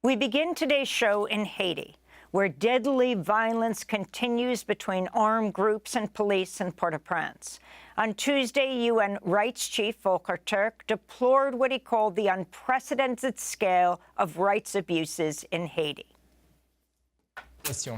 We begin today's show in Haiti, where deadly violence continues between armed groups and police in Port-au-Prince. On Tuesday, UN Rights Chief Volker Turk deplored what he called the unprecedented scale of rights abuses in Haiti. There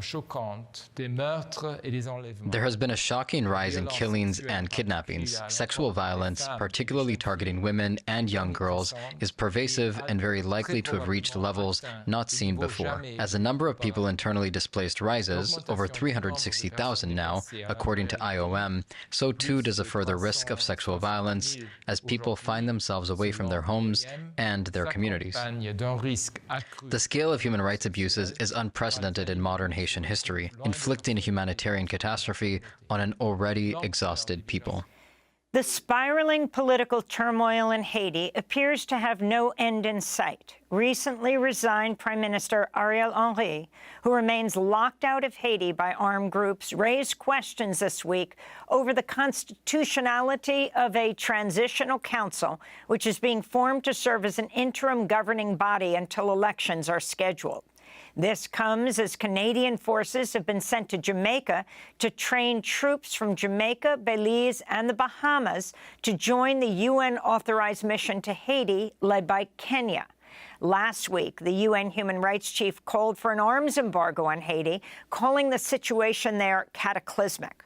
has been a shocking rise in killings and kidnappings. Sexual violence, particularly targeting women and young girls, is pervasive and very likely to have reached levels not seen before. As the number of people internally displaced rises, over 360,000 now, according to IOM, so too does a further risk of sexual violence as people find themselves away from their homes and their communities. The scale of human rights abuses is unprecedented in modern Haitian history, inflicting a humanitarian catastrophe on an already exhausted people. The spiraling political turmoil in Haiti appears to have no end in sight. Recently resigned Prime Minister Ariel Henry, who remains locked out of Haiti by armed groups, raised questions this week over the constitutionality of a transitional council, which is being formed to serve as an interim governing body until elections are scheduled. This comes as Canadian forces have been sent to Jamaica to train troops from Jamaica, Belize, and the Bahamas to join the UN-authorized mission to Haiti, led by Kenya. Last week, the UN Human Rights Chief called for an arms embargo on Haiti, calling the situation there cataclysmic.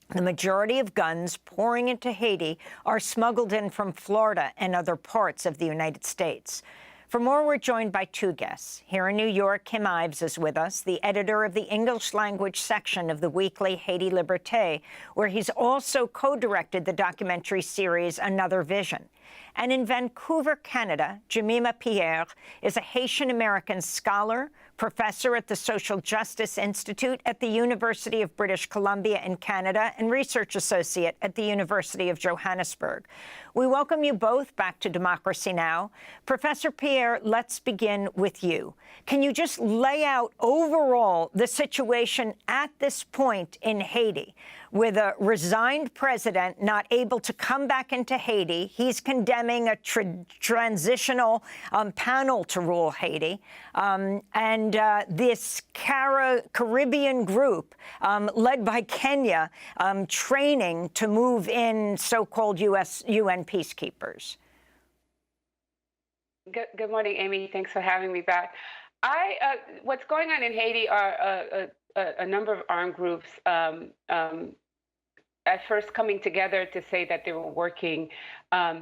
The majority of guns pouring into Haiti are smuggled in from Florida and other parts of the United States. For more, we're joined by two guests. Here in New York, Kim Ives is with us, the editor of the English-language section of the weekly Haiti Liberté, where he's also co-directed the documentary series Another Vision. And in Vancouver, Canada, Jemima Pierre is a Haitian-American scholar, professor at the Social Justice Institute at the University of British Columbia in Canada, and research associate at the University of Johannesburg. We welcome you both back to Democracy Now! Professor Pierre, let's begin with you. Can you just lay out overall the situation at this point in Haiti, with a resigned president not able to come back into Haiti? He's condemning a transitional panel to rule Haiti, and this Caribbean group led by Kenya training to move in so-called UN peacekeepers. Good morning, Amy. Thanks for having me back. What's going on in Haiti are a number of armed groups at first coming together to say that they were working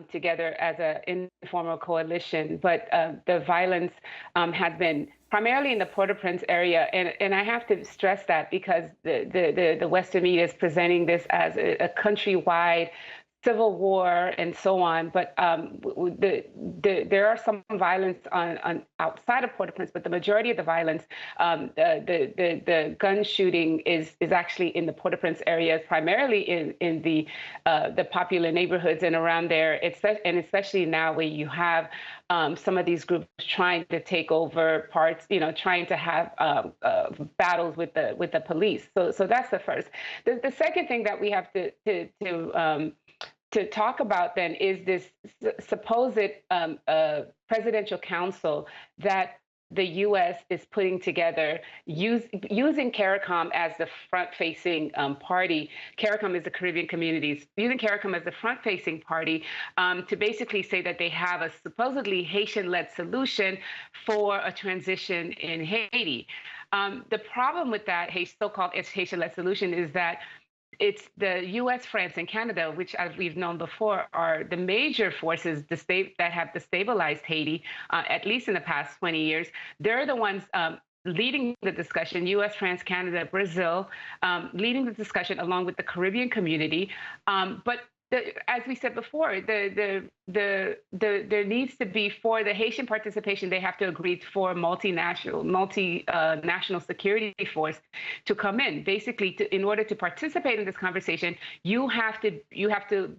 together as an informal coalition, but the violence has been primarily in the Port-au-Prince area, and I have to stress that because the Western media is presenting this as a countrywide civil war and so on, but there are some violence on outside of Port-au-Prince, but the majority of the violence, the gun shooting is actually in the Port-au-Prince areas, primarily in the popular neighborhoods and around there, and especially now where you have some of these groups trying to take over parts, trying to have battles with the police. So that's the first. The second thing that we have to talk about then is this supposed presidential council that the U.S. is putting together using CARICOM as the front-facing party. CARICOM is the Caribbean communities, using CARICOM as the front-facing party to basically say that they have a supposedly Haitian-led solution for a transition in Haiti. The problem with that so-called Haitian-led solution is that it's the U.S., France, and Canada, which, as we've known before, are the major forces that have destabilized Haiti, at least in the past 20 years. They're the ones leading the discussion, U.S., France, Canada, Brazil, leading the discussion along with the Caribbean community. But as we said before, there needs to be, for the Haitian participation, they have to agree for multinational security force to come in. Basically, in order to participate in this conversation, you have to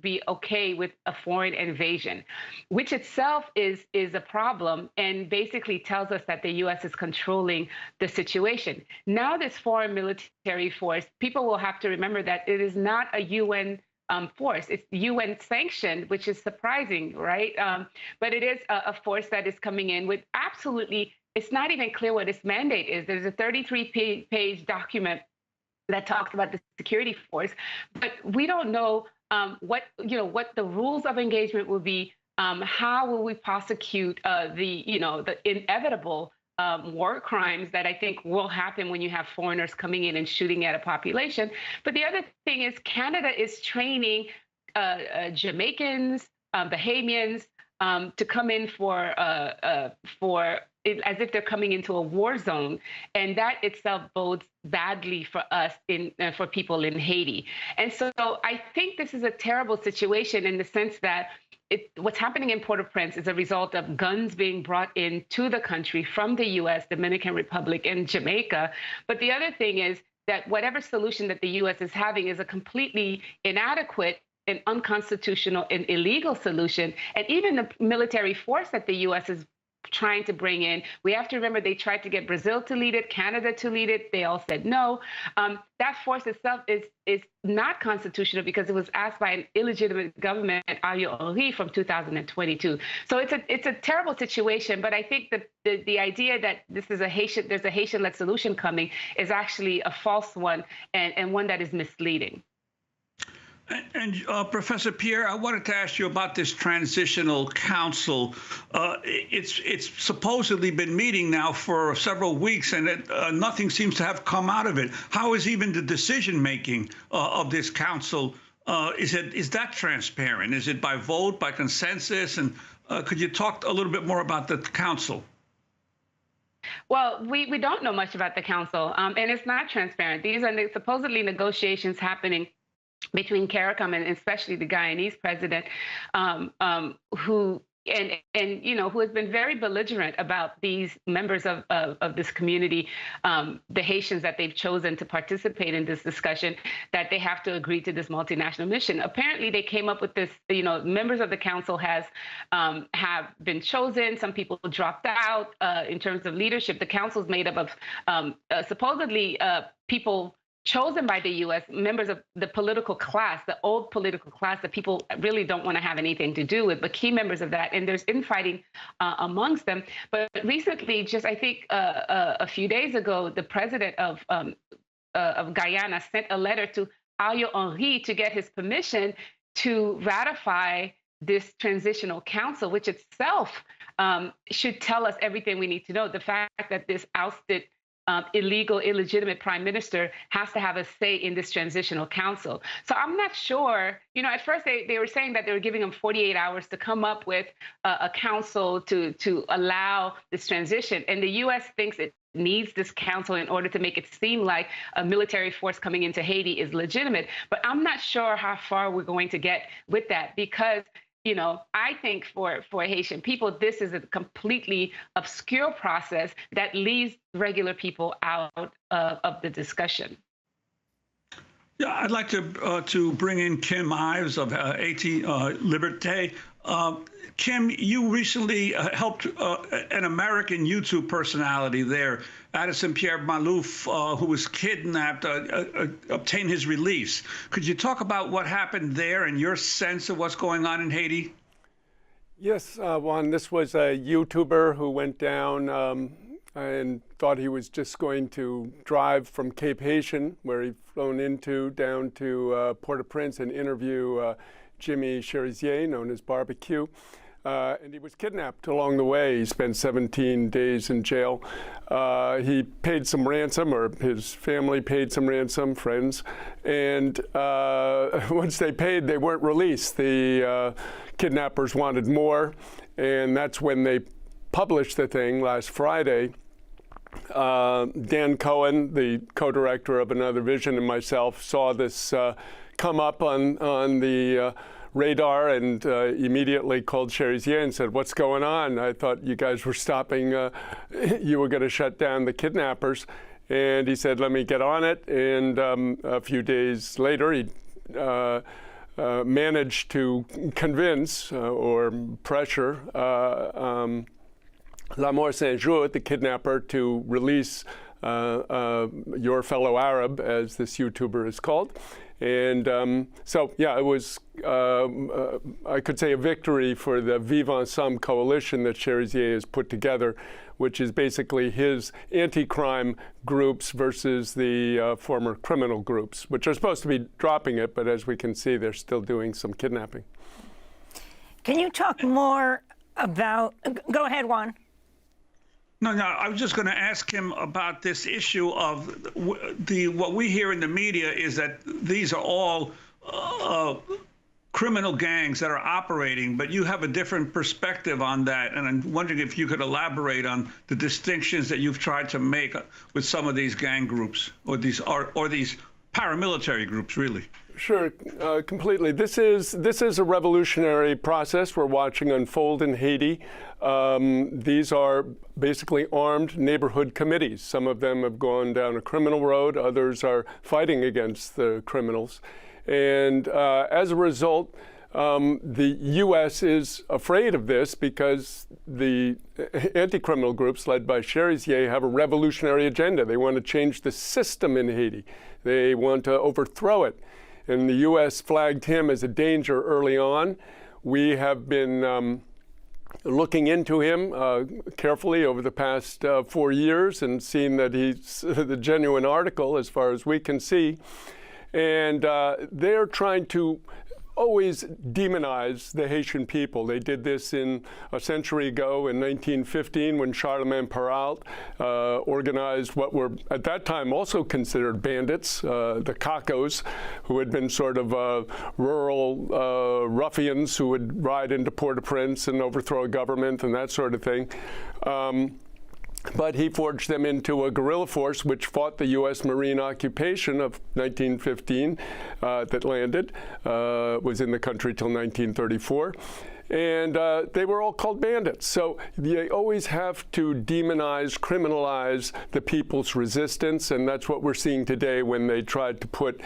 be okay with a foreign invasion, which itself is a problem, and basically tells us that the U.S. is controlling the situation. Now, this foreign military force, people will have to remember that it is not a UN force. It's UN sanctioned, which is surprising, right? But it is a force that is coming in with absolutely it's not even clear what its mandate is. There's a 33-page document that talks about the security force, but we don't know what the rules of engagement will be. How will we prosecute the inevitable war crimes that I think will happen when you have foreigners coming in and shooting at a population? But the other thing is Canada is training Jamaicans, Bahamians to come in as if they're coming into a war zone, and that itself bodes badly for us for people in Haiti. And so I think this is a terrible situation in the sense that what's happening in Port-au-Prince is a result of guns being brought into the country from the U.S., Dominican Republic, and Jamaica. But the other thing is that whatever solution that the U.S. is having is a completely inadequate and unconstitutional and illegal solution. And even the military force that the U.S. is trying to bring in, we have to remember they tried to get Brazil to lead it, Canada to lead it. They all said no. That force itself is not constitutional because it was asked by an illegitimate government, Ariel Henry, from 2022. So it's a terrible situation. But I think the idea that there's a Haitian-led solution coming is actually a false one and one that is misleading. And Professor Pierre, I wanted to ask you about this transitional council. It's supposedly been meeting now for several weeks, and nothing seems to have come out of it. How is even the decision making of this council? Is that transparent? Is it by vote, by consensus? And could you talk a little bit more about the council? Well, we don't know much about the council, and it's not transparent. These are supposedly negotiations happening between CARICOM and especially the Guyanese president, who has been very belligerent about these members of this community, the Haitians that they've chosen to participate in this discussion, that they have to agree to this multinational mission. Apparently, they came up with this. Members of the council have been chosen. Some people dropped out in terms of leadership. The council is made up of supposedly people chosen by the U.S., members of the political class, the old political class that people really don't want to have anything to do with, but key members of that. And there's infighting amongst them. But recently, just I think a few days ago, the president of Guyana sent a letter to Ariel Henry to get his permission to ratify this transitional council, which itself should tell us everything we need to know. The fact that this ousted illegitimate prime minister has to have a say in this transitional council. So I'm not sure, at first they were saying that they were giving them 48 hours to come up with a council to allow this transition. And the U.S. thinks it needs this council in order to make it seem like a military force coming into Haiti is legitimate. But I'm not sure how far we're going to get with that because I think for Haitian people, this is a completely obscure process that leaves regular people out of the discussion. Yeah, I'd like to bring in Kim Ives of Haiti Liberté. Kim, you recently helped an American YouTube personality there, Addison Pierre Malouf, who was kidnapped, obtain his release. Could you talk about what happened there and your sense of what's going on in Haiti? Yes, Juan, this was a YouTuber who went down and thought he was just going to drive from Cape Haitian, where he'd flown into, down to Port-au-Prince and interview Jimmy Cherizier, known as Barbecue. And he was kidnapped along the way. He spent 17 days in jail. He paid some ransom, or his family paid some ransom, friends. And once they paid, they weren't released. The kidnappers wanted more. And that's when they published the thing last Friday. Dan Cohen, the co-director of Another Vision, and myself saw this come up on the radar and immediately called Cherizier and said, "What's going on? I thought you guys were stopping, you were going to shut down the kidnappers." And he said, "Let me get on it." And a few days later, he managed to convince or pressure L'Amour Saint-Jour, the kidnapper, to release Your Fellow Arab, as this YouTuber is called. And so, yeah, it was, I could say, a victory for the Vivre Ensemble coalition that Cherizier has put together which is basically his anti-crime groups versus the former criminal groups, which are supposed to be dropping it, but as we can see, they're still doing some kidnapping. Can you talk more about, go ahead, Juan. No, I was just going to ask him about this issue of what we hear in the media is that these are all criminal gangs that are operating, but you have a different perspective on that. And I'm wondering if you could elaborate on the distinctions that you've tried to make with some of these gang groups or these paramilitary groups, really. Sure, completely. This is a revolutionary process we're watching unfold in Haiti. These are basically armed neighborhood committees. Some of them have gone down a criminal road. Others are fighting against the criminals. And as a result, the U.S. is afraid of this because the anti-criminal groups led by Cherizier have a revolutionary agenda. They want to change the system in Haiti. They want to overthrow it. And the U.S. flagged him as a danger early on. We have been looking into him carefully over the past 4 years and seen that he's the genuine article as far as we can see. And they're trying to always demonize the Haitian people. They did this a century ago in 1915 when Charlemagne Perrault organized what were at that time also considered bandits, the Cacos, who had been sort of rural ruffians who would ride into Port-au-Prince and overthrow a government and that sort of thing. But he forged them into a guerrilla force which fought the U.S. Marine occupation of 1915 that landed, was in the country till 1934. And they were all called bandits. So they always have to demonize, criminalize the people's resistance, and that's what we're seeing today when they tried to put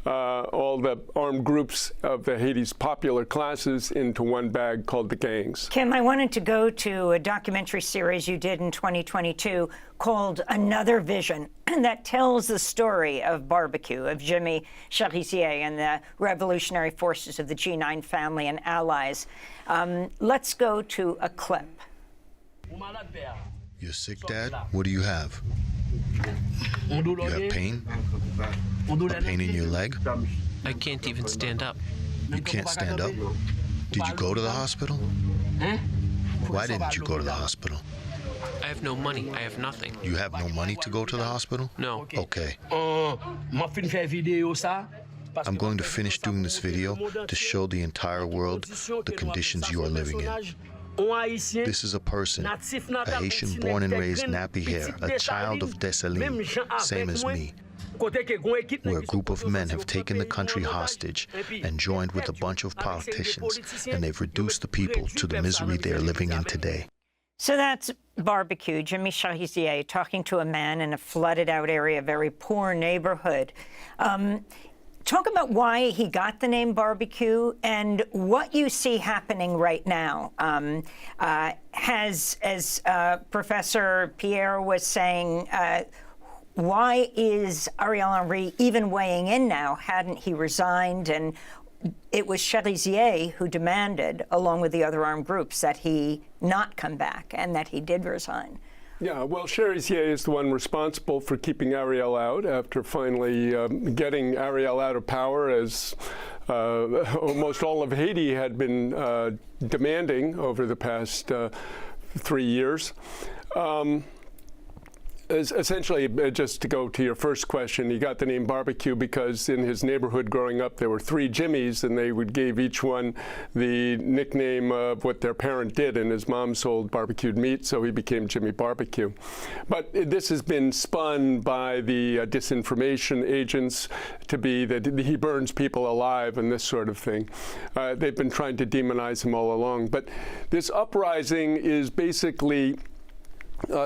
all the armed groups of the Haiti's popular classes into one bag called the gangs. Kim, I wanted to go to a documentary series you did in 2022 called Another Vision that tells the story of Barbecue, of Jimmy Cherizier and the revolutionary forces of the G9 family and allies. Let's go to a clip. You're sick, Dad? What do you have? You have pain? A pain in your leg? I can't even stand up. You can't stand up? Did you go to the hospital? Why didn't you go to the hospital? I have no money. I have nothing. You have no money to go to the hospital? No. Okay. I'm going to finish doing this video to show the entire world the conditions you are living in. This is a person, a Haitian born and raised nappy hair, a child of Dessalines, same as me. Where a group of men have taken the country hostage and joined with a bunch of politicians, and they've reduced the people to the misery they're living in today. So that's Barbecue, Jimmy Cherizier, talking to a man in a flooded-out area, very poor neighborhood. Talk about why he got the name Barbecue and what you see happening right now. As Professor Pierre was saying, why is Ariel Henry even weighing in now? Hadn't he resigned? And it was Cherizier who demanded, along with the other armed groups, that he not come back and that he did resign. Yeah, well, Cherizier is the one responsible for keeping Ariel out after finally getting Ariel out of power, as almost all of Haiti had been demanding over the past 3 years. Essentially, just to go to your first question, he got the name Barbecue because in his neighborhood growing up, there were 3 Jimmys, and they would give each one the nickname of what their parent did, and his mom sold barbecued meat, so he became Jimmy Barbecue. But this has been spun by the disinformation agents to be that he burns people alive and this sort of thing. They've been trying to demonize him all along. But this uprising is basically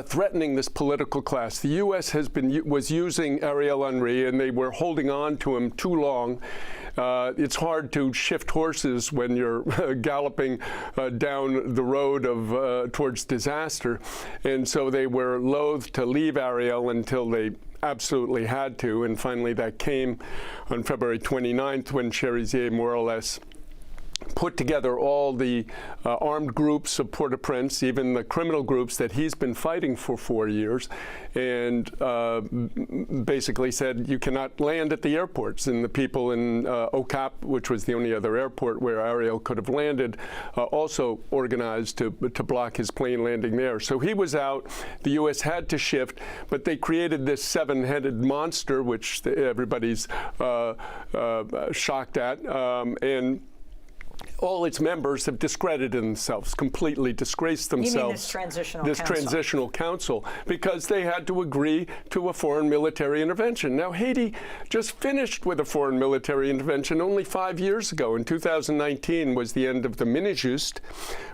threatening this political class. The U.S. was using Ariel Henry, and they were holding on to him too long. It's hard to shift horses when you're galloping down the road of towards disaster, and so they were loath to leave Ariel until they absolutely had to, and finally that came on February 29th when Cherizier more or less put together all the armed groups of Port-au-Prince, even the criminal groups that he's been fighting for 4 years, and basically said you cannot land at the airports. And the people in Okap, which was the only other airport where Ariel could have landed, also organized to block his plane landing there. So he was out. The U.S. had to shift, but they created this seven-headed monster, which everybody's shocked at, and all its members have discredited themselves, completely disgraced themselves. You mean this transitional council? This transitional council, because they had to agree to a foreign military intervention. Now, Haiti just finished with a foreign military intervention only 5 years ago. In 2019 was the end of the MINUSTAH,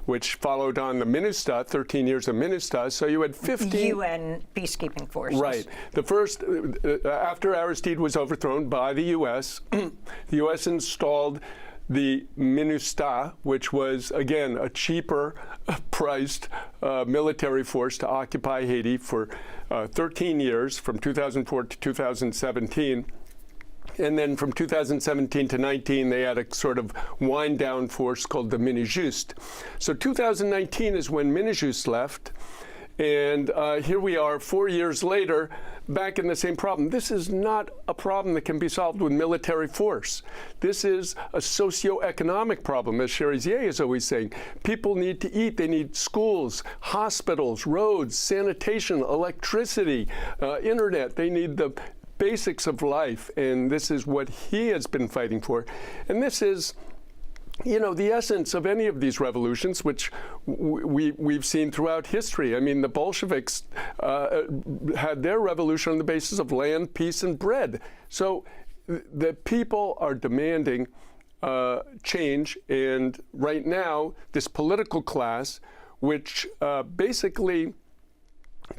which followed on the MINUSTAH, 13 years of MINUSTAH. So you had 15... UN peacekeeping forces. Right. The first, after Aristide was overthrown by the U.S., the U.S. installed the MINUSTAH, which was, again, a cheaper priced military force to occupy Haiti for 13 years, from 2004 to 2017. And then from 2017 to 19, they had a sort of wind-down force called the MINUSTAH. So 2019 is when MINUSTAH left. And here we are 4 years later, back in the same problem. This is not a problem that can be solved with military force. This is a socioeconomic problem, as Cherizier is always saying. People need to eat. They need schools, hospitals, roads, sanitation, electricity, internet. They need the basics of life. And this is what he has been fighting for. And this is, you know, the essence of any of these revolutions, which we've seen throughout history. I mean, the Bolsheviks had their revolution on the basis of land, peace, and bread. So the people are demanding change, and right now, this political class, which basically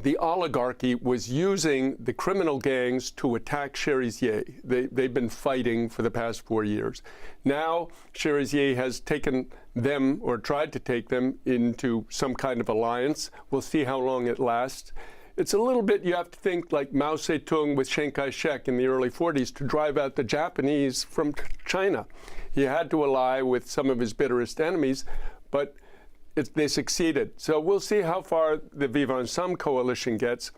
the oligarchy was using the criminal gangs to attack Cherizier. They've been fighting for the past 4 years. Now, Cherizier has taken them, or tried to take them, into some kind of alliance. We'll see how long it lasts. It's a little bit, you have to think like Mao Zedong with Chiang Kai-shek in the early 40s to drive out the Japanese from China. He had to ally with some of his bitterest enemies, but they succeeded. So we'll see how far the Vivre Ensemble coalition gets.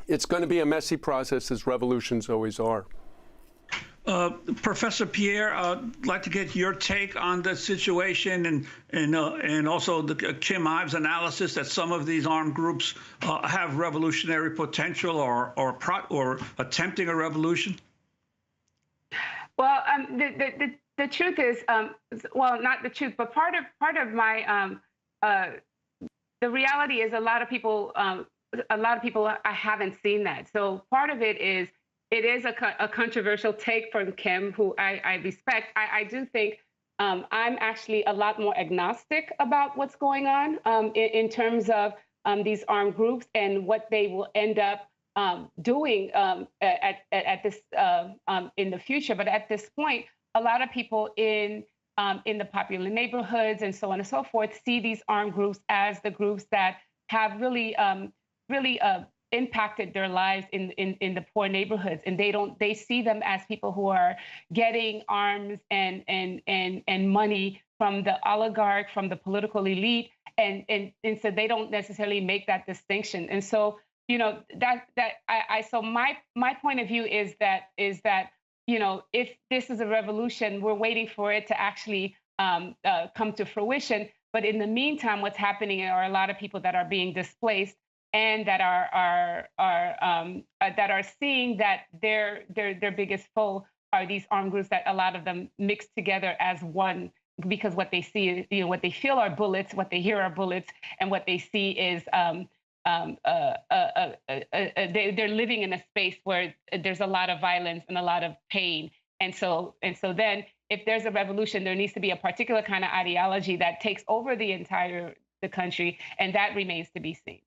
It's going to be a messy process, as revolutions always are. Professor Pierre, I'd like to get your take on the situation, and also the Kim Ives analysis that some of these armed groups have revolutionary potential or attempting a revolution. Well, the truth is, well, not the truth, but part of my the reality is a lot of people I haven't seen that. So part of it is a controversial take from Kim, who I respect. I do think I'm actually a lot more agnostic about what's going on in terms of these armed groups and what they will end up doing at this in the future. But at this point, a lot of people in the popular neighborhoods and so on and so forth see these armed groups as the groups that have really impacted their lives in the poor neighborhoods, and they see them as people who are getting arms and money from the oligarch, from the political elite, and so they don't necessarily make that distinction. And so, you know, so my point of view is that you know, if this is a revolution, we're waiting for it to actually come to fruition. But in the meantime, what's happening are a lot of people that are being displaced and that are seeing that their biggest foe are these armed groups, that a lot of them mix together as one, because what they see, you know, what they feel are bullets, what they hear are bullets, and what they see is they're living in a space where there's a lot of violence and a lot of pain. And so then if there's a revolution, there needs to be a particular kind of ideology that takes over the country, and that remains to be seen.